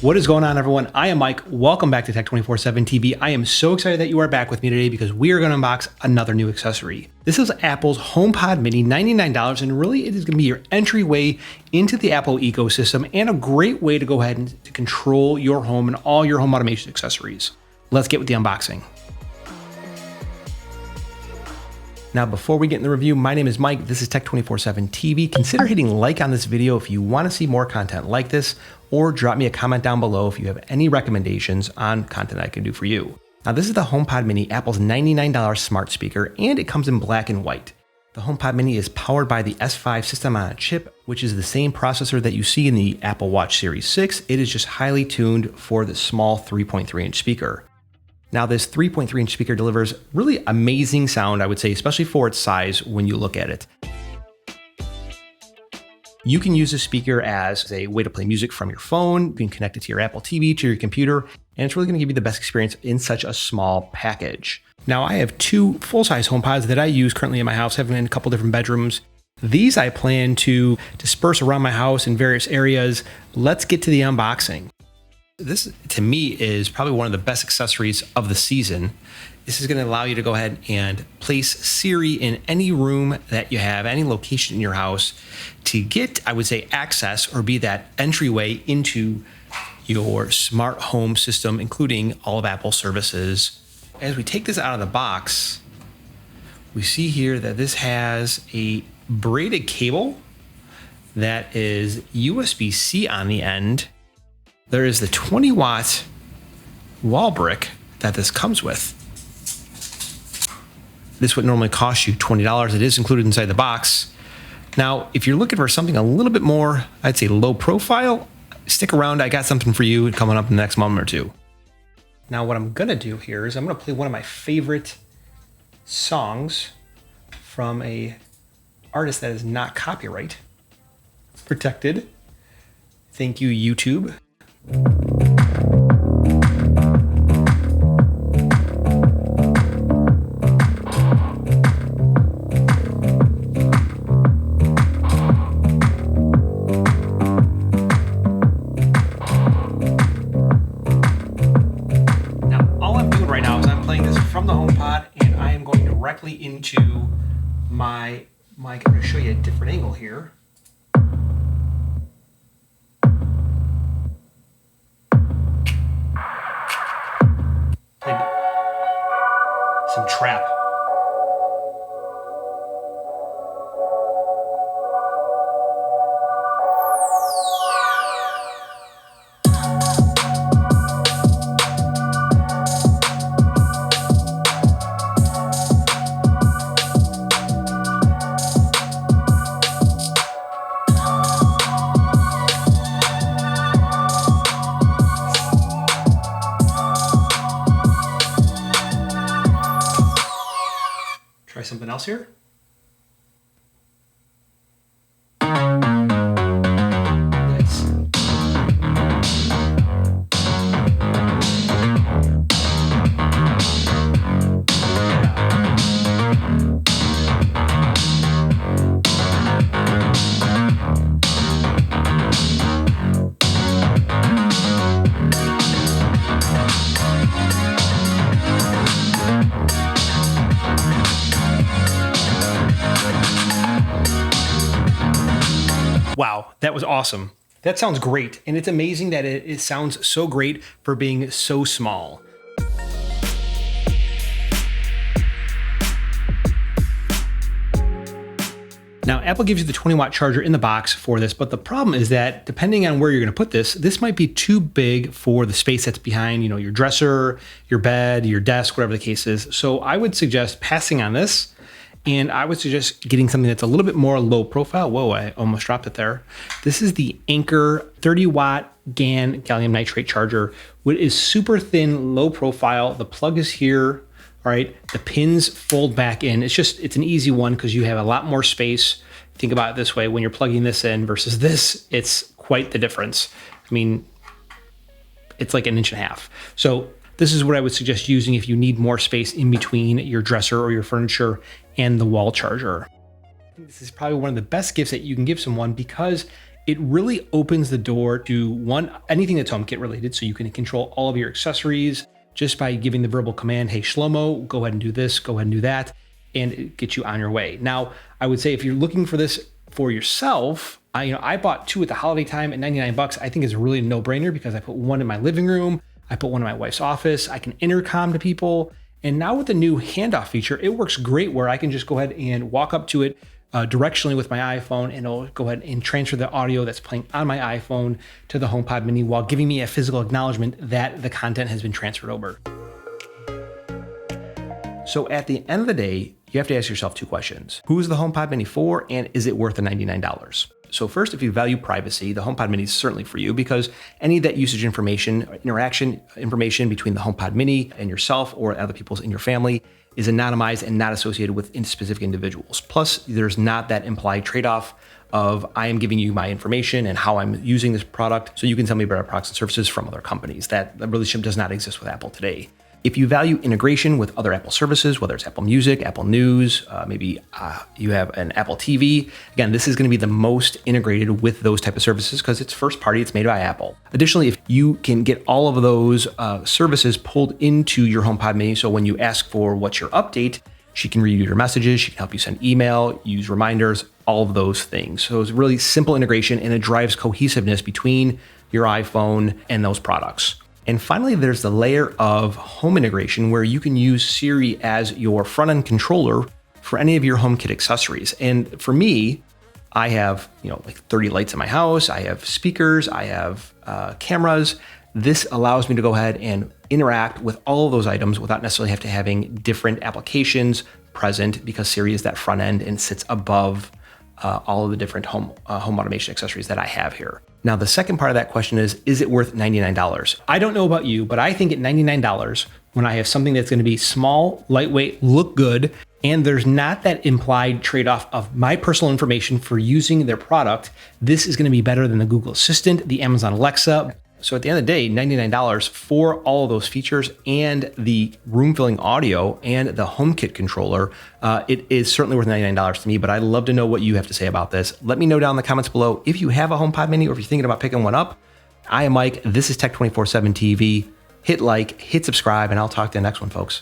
What is going on, everyone? I am Mike. Welcome back to Tech 24/7 TV. I am so excited that you are back with me today because we are going to unbox another new accessory. This is Apple's HomePod Mini, $99, and really it is going to be your entryway into the Apple ecosystem and a great way to go ahead and to control your home and all your home automation accessories. Let's get with the unboxing. Now, before we get in the review, my name is Mike. This is Tech 24/7 TV. Consider hitting like on this video if you want to see more content like this, or drop me a comment down below if you have any recommendations on content I can do for you. Now, this is the HomePod Mini, Apple's $99 smart speaker, and it comes in black and white. The HomePod Mini is powered by the S5 system on a chip, which is the same processor that you see in the Apple Watch Series 6. It is just highly tuned for the small 3.3-inch speaker. Now, this 3.3-inch speaker delivers really amazing sound, I would say, especially for its size when you look at it. You can use the speaker as a way to play music from your phone. You can connect it to your Apple TV, to your computer, and it's really going to give you the best experience in such a small package. Now, I have two full-size HomePods that I use currently in my house, having in a couple different bedrooms. These I plan to disperse around my house in various areas. Let's get to the unboxing. This, to me, is probably one of the best accessories of the season. This is going to allow you to go ahead and place Siri in any room that you have, any location in your house, to get, I would say, access or be that entryway into your smart home system, including all of Apple's services. As we take this out of the box, we see here that this has a braided cable that is USB-C on the end. There is the 20-watt wall brick that this comes with. This would normally cost you $20. It is included inside the box. Now, if you're looking for something a little bit more, I'd say low profile, stick around. I got something for you coming up in the next moment or two. Now, what I'm gonna do here is I'm gonna play one of my favorite songs from a artist that is not copyright protected. Thank you, YouTube. From the HomePod, and I am going directly into my mic. I'm going to show you a different angle here. Played some trap. Try something else here. Nice. Wow, that was awesome. That sounds great. And it's amazing that it sounds so great for being so small. Now, Apple gives you the 20-watt charger in the box for this, but the problem is that depending on where you're going to put this, this might be too big for the space that's behind, your dresser, your bed, your desk, whatever the case is. So I would suggest passing on this. And I would suggest getting something that's a little bit more low profile. Whoa, I almost dropped it there. This is the Anker 30-watt GaN gallium nitrate charger, which is super thin, low profile. The plug is here, all right? The pins fold back in. It's an easy one because you have a lot more space. Think about it this way, when you're plugging this in versus this, it's quite the difference. I mean, it's like 1.5 inches. So this is what I would suggest using if you need more space in between your dresser or your furniture and the wall charger. This is probably one of the best gifts that you can give someone because It really opens the door to anything that's HomeKit related. So you can control all of your accessories just by giving the verbal command, hey, Shlomo, go ahead and do this, go ahead and do that, and it gets you on your way. Now, I would say if you're looking for this for yourself, I bought 2 at the holiday time at $99. I think is really a no-brainer because I put one in my living room, I put one in my wife's office, I can intercom to people. And now with the new handoff feature, it works great where I can just go ahead and walk up to it directionally with my iPhone, and it'll go ahead and transfer the audio that's playing on my iPhone to the HomePod Mini while giving me a physical acknowledgement that the content has been transferred over. So at the end of the day, you have to ask yourself 2 questions. Who is the HomePod Mini for, and is it worth the $99? So first, if you value privacy, the HomePod Mini is certainly for you because any of that usage information, interaction information between the HomePod Mini and yourself or other people in your family is anonymized and not associated with specific individuals. Plus, there's not that implied trade-off of I am giving you my information and how I'm using this product so you can tell me about our products and services from other companies. That relationship does not exist with Apple today. If you value integration with other Apple services, whether it's Apple Music, Apple News, maybe you have an Apple TV, again, this is going to be the most integrated with those type of services because it's first party, it's made by Apple. Additionally, if you can get all of those services pulled into your HomePod Mini, so when you ask for what's your update, she can read your messages, she can help you send email, use reminders, all of those things. So it's really simple integration and it drives cohesiveness between your iPhone and those products. And finally, there's the layer of home integration where you can use Siri as your front-end controller for any of your HomeKit accessories. And for me, I have like 30 lights in my house, I have speakers, I have cameras. This allows me to go ahead and interact with all of those items without necessarily having different applications present because Siri is that front end and sits above all of the different home automation accessories that I have here. Now, the second part of that question is it worth $99? I don't know about you, but I think at $99, when I have something that's going to be small, lightweight, look good, and there's not that implied trade-off of my personal information for using their product, this is going to be better than the Google Assistant, the Amazon Alexa. So at the end of the day, $99 for all of those features and the room-filling audio and the HomeKit controller, it is certainly worth $99 to me, but I'd love to know what you have to say about this. Let me know down in the comments below if you have a HomePod Mini or if you're thinking about picking one up. I am Mike. This is Tech 24/7 TV. Hit like, hit subscribe, and I'll talk to you next one, folks.